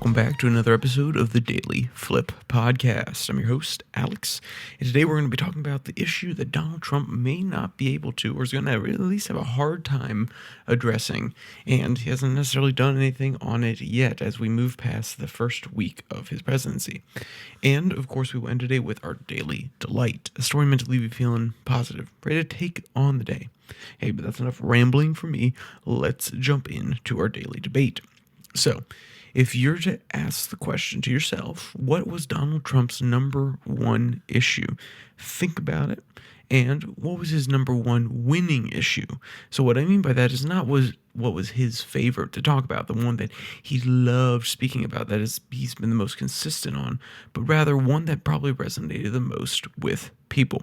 welcome back to another episode of the Daily Flip podcast. I'm your host, Alex, and today we're going to be talking about the issue that Donald Trump may not be able to, or is going to at least have a hard time addressing, and he hasn't necessarily done anything on it yet as we move past the first week of his presidency. And, of course, we will end today with our Daily Delight, a story meant to leave you feeling positive, ready to take on the day. Hey, but that's enough rambling for me. Let's jump into our daily debate. So, if you're to ask the question to yourself, what was Donald Trump's number one issue? Think about it. And what was his number one winning issue? So what I mean by that is not what was his favorite to talk about, the one that he loved speaking about, that is he's been the most consistent on, but rather one that probably resonated the most with people.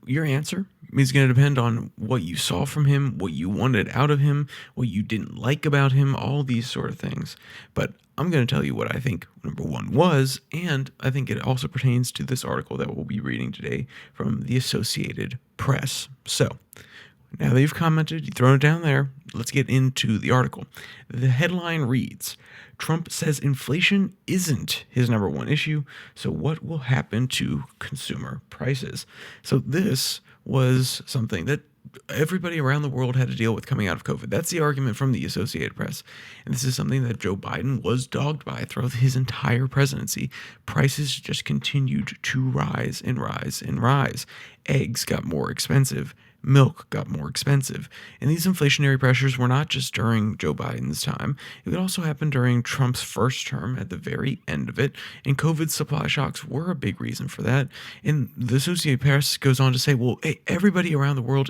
Your answer is going to depend on what you saw from him, what you wanted out of him, what you didn't like about him, all these sort of things. But I'm going to tell you what I think number one was, and I think it also pertains to this article that we'll be reading today from the Associated Press. So, now that you've commented, you've thrown it down there, let's get into the article. The headline reads, Trump says inflation isn't his number one issue, so what will happen to consumer prices? So this was something that everybody around the world had to deal with coming out of COVID. That's the argument from the Associated Press. And this is something that Joe Biden was dogged by throughout his entire presidency. Prices just continued to rise and rise and rise. Eggs got more expensive. Milk got more expensive. And these inflationary pressures were not just during Joe Biden's time. It would also happen during Trump's first term at the very end of it. And COVID supply shocks were a big reason for that. And the Associated Press goes on to say, well, hey, everybody around the world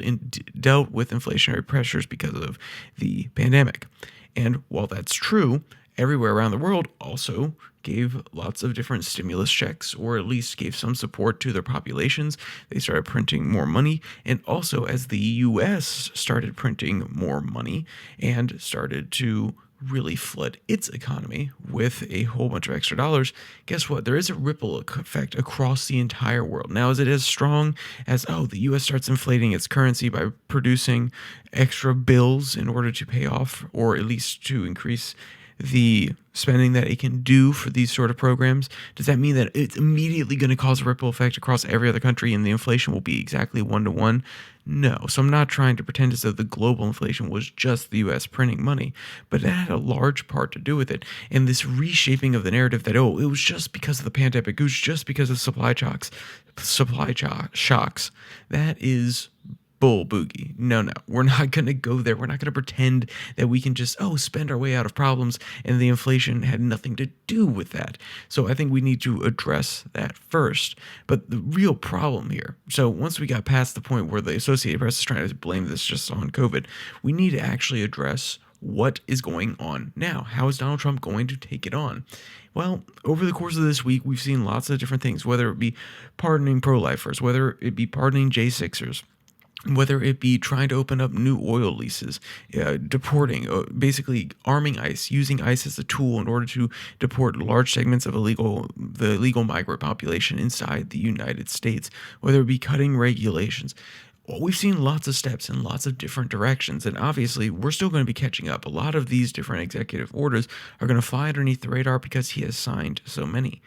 dealt with inflationary pressures because of the pandemic. And while that's true, everywhere around the world also gave lots of different stimulus checks, or at least gave some support to their populations. They started printing more money. And also, as the U.S. started printing more money and started to really flood its economy with a whole bunch of extra dollars, guess what? There is a ripple effect across the entire world. Now, is it as strong as, the U.S. starts inflating its currency by producing extra bills in order to pay off, or at least to increase the spending that it can do for these sort of programs? Does that mean that it's immediately going to cause a ripple effect across every other country and the inflation will be exactly 1-to-1? No. So I'm not trying to pretend as though the global inflation was just the U.S. printing money, but it had a large part to do with it. And this reshaping of the narrative that, it was just because of the pandemic, it was just because of supply shocks, that is bull boogie. No, we're not going to go there. We're not going to pretend that we can just, spend our way out of problems and the inflation had nothing to do with that. So I think we need to address that first. But the real problem here, so once we got past the point where the Associated Press is trying to blame this just on COVID, we need to actually address what is going on now. How is Donald Trump going to take it on? Well, over the course of this week, we've seen lots of different things, whether it be pardoning pro-lifers, whether it be pardoning J6ers, whether it be trying to open up new oil leases, deporting, basically arming ICE, using ICE as a tool in order to deport large segments of the illegal migrant population inside the United States, whether it be cutting regulations. Well, we've seen lots of steps in lots of different directions, and obviously we're still going to be catching up. A lot of these different executive orders are going to fly underneath the radar because he has signed so many.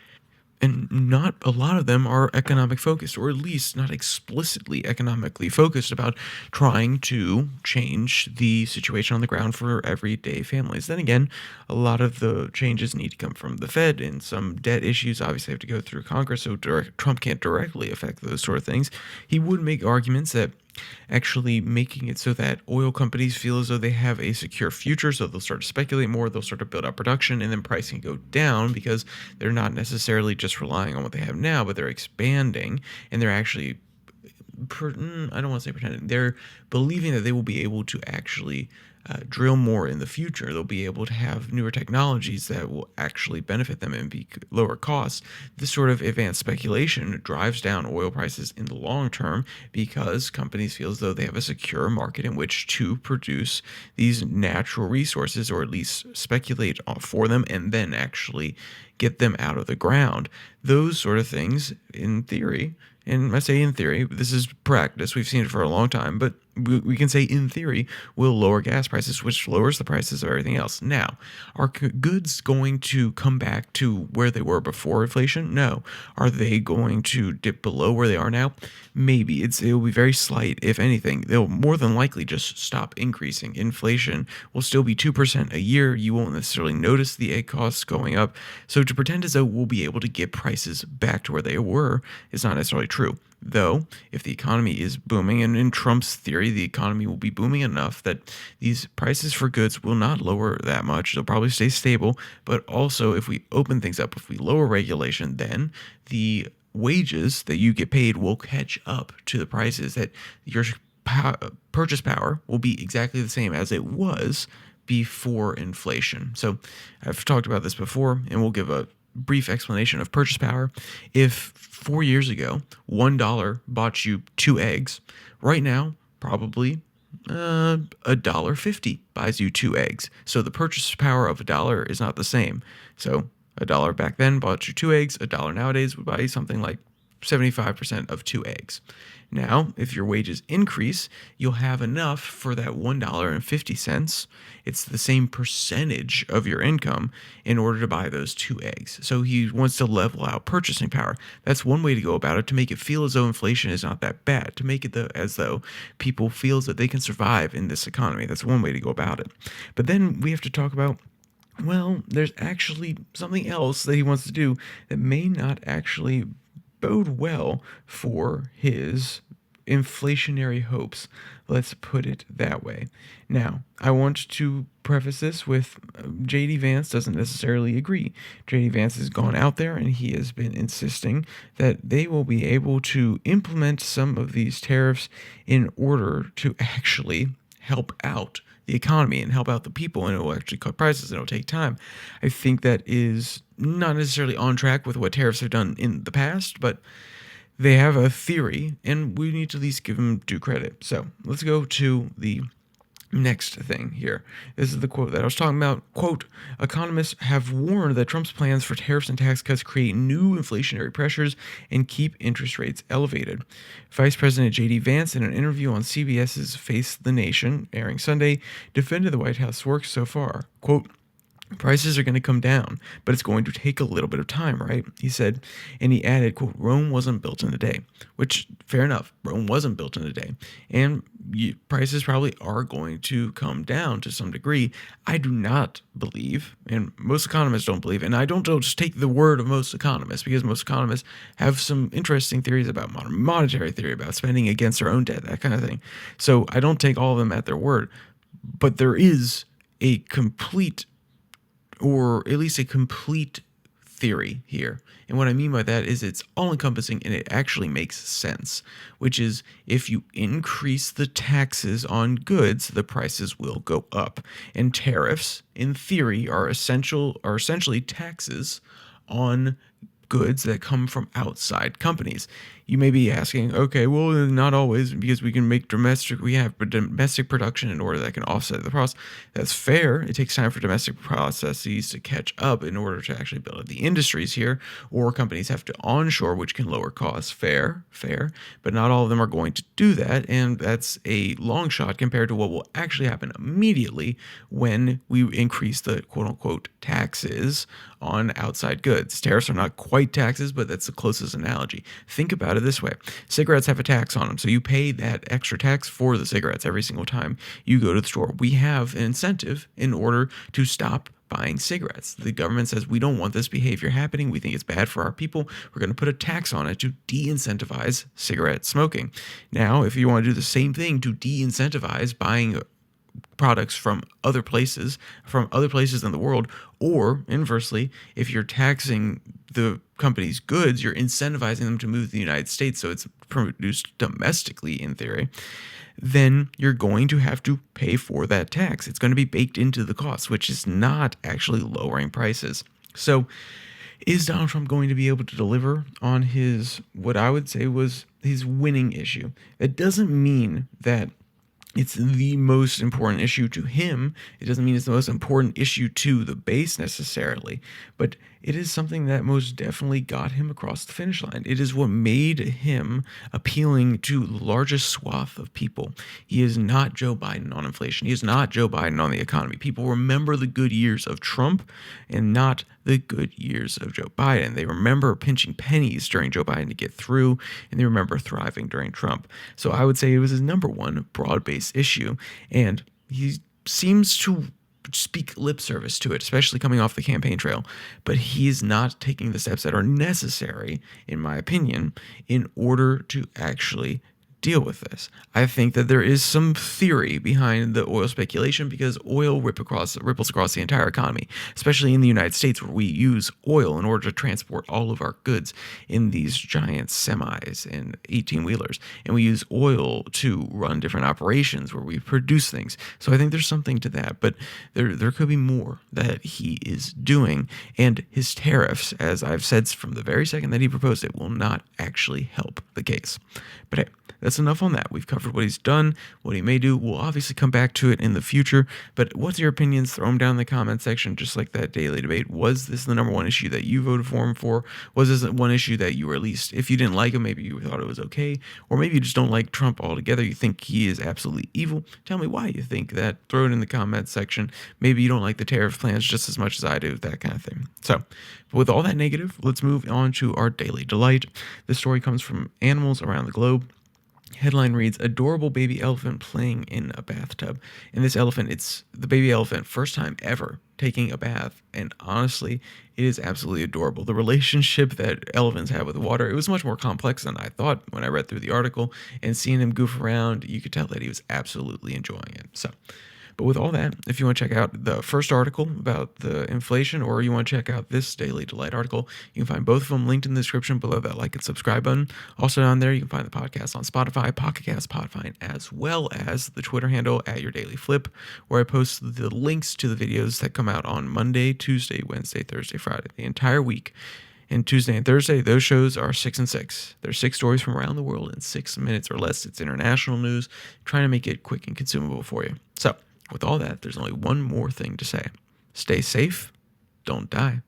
And not a lot of them are economic focused, or at least not explicitly economically focused about trying to change the situation on the ground for everyday families. Then again, a lot of the changes need to come from the Fed, and some debt issues obviously have to go through Congress, so Trump can't directly affect those sort of things. He would make arguments that actually making it so that oil companies feel as though they have a secure future, so they'll start to speculate more, they'll start to build up production, and then pricing go down because they're not necessarily just relying on what they have now, but they're expanding, and they're actually, I don't want to say pretending, they're believing that they will be able to actually drill more in the future. They'll be able to have newer technologies that will actually benefit them and be lower costs. This sort of advanced speculation drives down oil prices in the long term because companies feel as though they have a secure market in which to produce these natural resources, or at least speculate for them and then actually get them out of the ground. Those sort of things, in theory, and I say in theory, this is practice, we've seen it for a long time, but we can say in theory will lower gas prices, which lowers the prices of everything else. Now, are goods going to come back to where they were before inflation? No. Are they going to dip below where they are now? Maybe. It will be very slight, if anything. They'll more than likely just stop increasing. Inflation will still be 2% a year. You won't necessarily notice the egg costs going up. So to pretend as though we'll be able to get prices back to where they were is not necessarily true. Though, if the economy is booming, and in Trump's theory, the economy will be booming enough that these prices for goods will not lower that much. They'll probably stay stable. But also, if we open things up, if we lower regulation, then the wages that you get paid will catch up to the prices that your purchase power will be exactly the same as it was before inflation. So I've talked about this before, and we'll give a brief explanation of purchase power. If 4 years ago, $1 bought you 2 eggs, right now, probably $1.50 buys you 2 eggs. So the purchase power of $1 is not the same. So $1 back then bought you 2 eggs. $1 nowadays would buy you something like 75% of 2 eggs. Now, if your wages increase, you'll have enough for that $1.50. It's the same percentage of your income in order to buy those 2 eggs. So he wants to level out purchasing power. That's one way to go about it, to make it feel as though inflation is not that bad, to make it as though people feel that they can survive in this economy. That's one way to go about it. But then we have to talk about, well, there's actually something else that he wants to do that may not actually bode well for his inflationary hopes. Let's put it that way. Now, I want to preface this with J.D. Vance doesn't necessarily agree. J.D. Vance has gone out there and he has been insisting that they will be able to implement some of these tariffs in order to actually help out the economy and help out the people, and it will actually cut prices, and it'll take time. I think that is not necessarily on track with what tariffs have done in the past, but they have a theory, and we need to at least give them due credit. So let's go to the next thing here. This is the quote that I was talking about. Quote, economists have warned that Trump's plans for tariffs and tax cuts create new inflationary pressures and keep interest rates elevated. Vice President J.D. Vance, in an interview on CBS's Face the Nation, airing Sunday, defended the White House work so far. Quote, prices are going to come down, but it's going to take a little bit of time, right? He said, and he added, quote, Rome wasn't built in a day, which, fair enough, Rome wasn't built in a day. And prices probably are going to come down to some degree. I do not believe, and most economists don't believe, and I don't just take the word of most economists, because most economists have some interesting theories about modern monetary theory, about spending against their own debt, that kind of thing. So I don't take all of them at their word, but there is a complete, or at least a complete theory here. And what I mean by that is it's all-encompassing and it actually makes sense, which is if you increase the taxes on goods, the prices will go up. And tariffs, in theory, are essentially taxes on goods that come from outside companies. You may be asking, okay, well, not always, because we have domestic production in order that can offset the cost. That's fair. It takes time for domestic processes to catch up in order to actually build up the industries here, or companies have to onshore, which can lower costs. Fair, but not all of them are going to do that, and that's a long shot compared to what will actually happen immediately when we increase the quote-unquote taxes on outside goods. Tariffs are not quite taxes, but that's the closest analogy. Think about it this way. Cigarettes have a tax on them, so you pay that extra tax for the cigarettes every single time you go to the store. We have an incentive in order to stop buying cigarettes. The government says, we don't want this behavior happening. We think it's bad for our people. We're going to put a tax on it to de-incentivize cigarette smoking. Now, if you want to do the same thing to de-incentivize buying products from other places in the world, or inversely, if you're taxing the company's goods, you're incentivizing them to move to the United States, so it's produced domestically in theory, then you're going to have to pay for that tax. It's going to be baked into the cost, which is not actually lowering prices. So is Donald Trump going to be able to deliver on his, what I would say was his winning issue? That doesn't mean that it's the most important issue to him. It doesn't mean it's the most important issue to the base necessarily, but it is something that most definitely got him across the finish line. It is what made him appealing to the largest swath of people. He is not Joe Biden on inflation. He is not Joe Biden on the economy. People remember the good years of Trump and not the good years of Joe Biden. They remember pinching pennies during Joe Biden to get through, and they remember thriving during Trump. So I would say it was his number one broad-based issue, and he seems to speak lip service to it, especially coming off the campaign trail. But he's not taking the steps that are necessary, in my opinion, in order to actually deal with this. I think that there is some theory behind the oil speculation because oil ripples across the entire economy, especially in the United States where we use oil in order to transport all of our goods in these giant semis and 18-wheelers. And we use oil to run different operations where we produce things. So I think there's something to that, but there could be more that he is doing. And his tariffs, as I've said from the very second that he proposed it, will not actually help the case. But hey, that's enough on that. We've covered what he's done, what he may do. We'll obviously come back to it in the future. But what's your opinions? Throw them down in the comment section, just like that daily debate. Was this the number one issue that you voted for him for? Was this one issue that you were at least, if you didn't like him, maybe you thought it was okay? Or maybe you just don't like Trump altogether. You think he is absolutely evil. Tell me why you think that. Throw it in the comment section. Maybe you don't like the tariff plans just as much as I do, that kind of thing. So with all that negative, let's move on to our daily delight. This story comes from Animals Around the Globe. Headline reads, adorable baby elephant playing in a bathtub. And this elephant, it's the baby elephant, first time ever taking a bath. And honestly, it is absolutely adorable. The relationship that elephants have with water, it was much more complex than I thought when I read through the article. And seeing him goof around, you could tell that he was absolutely enjoying it. So, but with all that, if you want to check out the first article about the inflation, or you want to check out this Daily Delight article, you can find both of them linked in the description below that like and subscribe button. Also down there, you can find the podcast on Spotify, Pocket Cast, Podfine, as well as the Twitter handle at Your Daily Flip, where I post the links to the videos that come out on Monday, Tuesday, Wednesday, Thursday, Friday, the entire week. And Tuesday and Thursday, those shows are 6 and 6. There's 6 stories from around the world in 6 minutes or less. It's international news, trying to make it quick and consumable for you. So, with all that, there's only one more thing to say. Stay safe, don't die.